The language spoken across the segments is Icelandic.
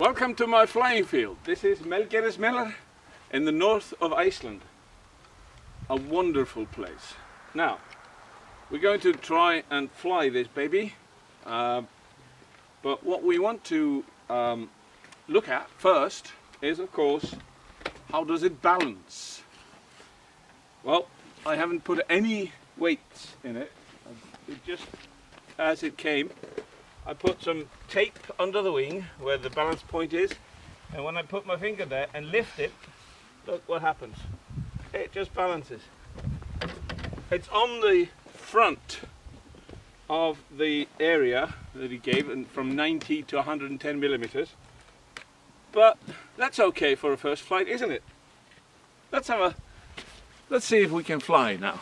Welcome to my flying field. This is Melgerðismelur in the north of Iceland. A wonderful place. Now, we're going to try and fly this baby, but what we want to look at first is, of course, how does it balance? Well, I haven't put any weights in it. It just, as it came, I put some tape under the wing where the balance point is, and when I put my finger there and lift it, look what happens. It just balances. It's on the front of the area that he gave, and from 90 to 110 millimeters. But that's okay for a first flight, isn't it? Let's see if we can fly now.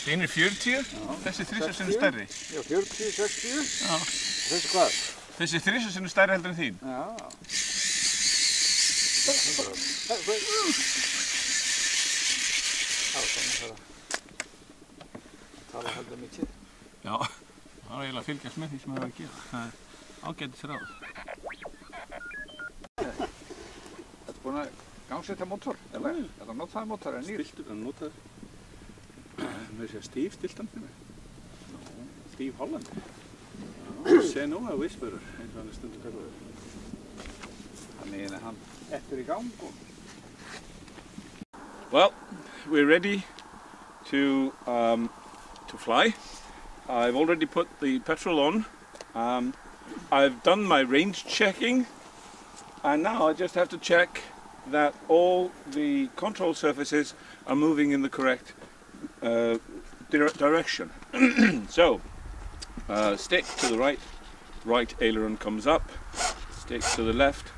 Þín 40, já, þessi 3 sinnum stærri. Já, 40, 60. Já. Þessi hvað? Þessi 3 sinnum stærri heldur en þín. Já. Það var heldur mikið. Já, það var eiginlega að fylgjast með því sem það var að gera. Það er ágætis ráð. Þetta er búin að gangsetja mótor, eller? Þetta notaði mótor en nýr. Stiltur, hann notaði. Mér sé að Steve stilt hann fyrir mig. Steve Holland. Senóa Whisperer, eins og hann er stundum kallaður. Þannig að hann eftir í gang. Well, we're ready to fly. I've already put the petrol on. I've done my range checking, and now I just have to check that all the control surfaces are moving in the correct direction. So, stick to the right, right aileron comes up. Stick to the left,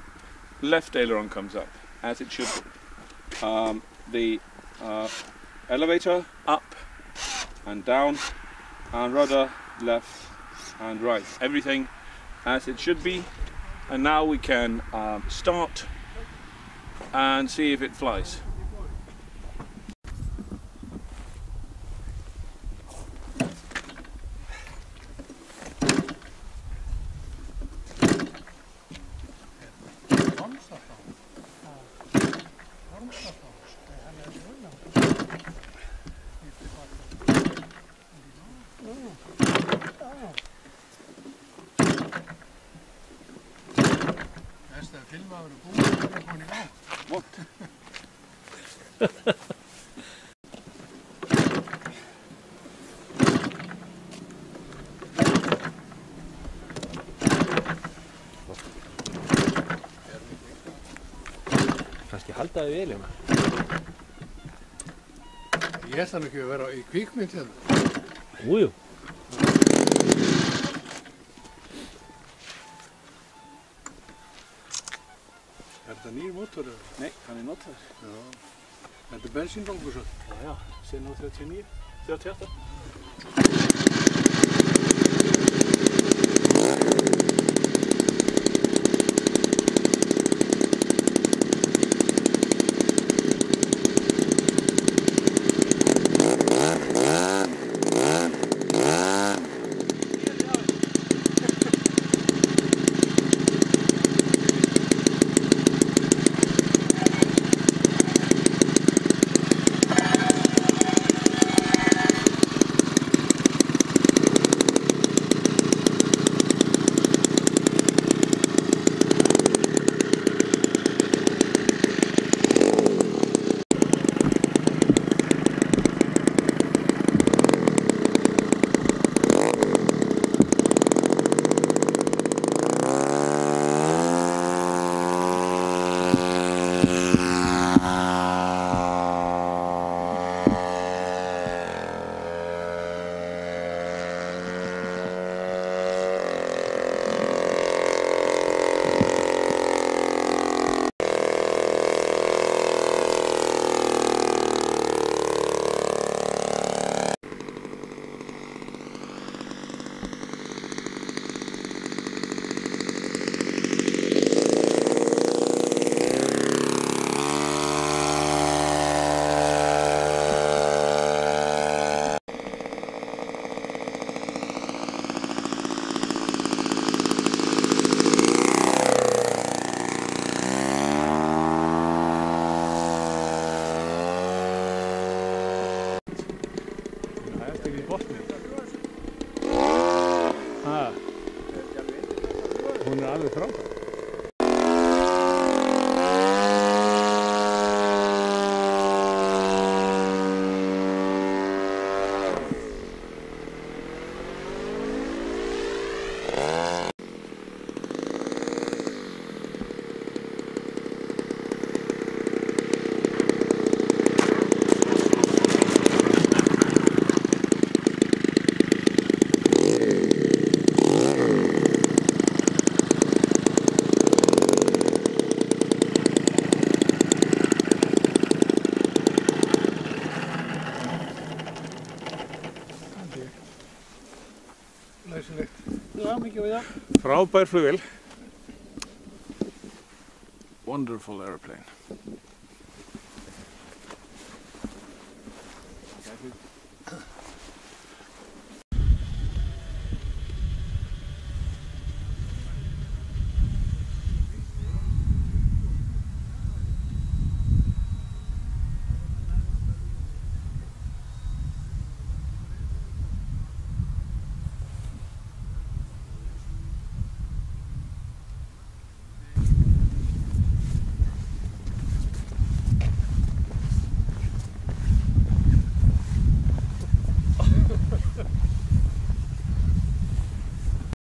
left aileron comes up, as it should be. The elevator up and down, and rudder left and right. Everything as it should be. And now we can start and see if it flies. Næsta filmaður er búinn og komin í gang. What? Kannski halda þið vel hérna. Ég ætla ekki að vera í kvikmynd hérna. Újú. Er þetta nýr mótor? Nei, hann er notaður. Já. Þetta er bensíngangur svo. Já, Senó 39, 38. botninn. Hún alveg frábær. Læsilegt. Já, mikið við það. Frábær flugvél. Wonderful airplane.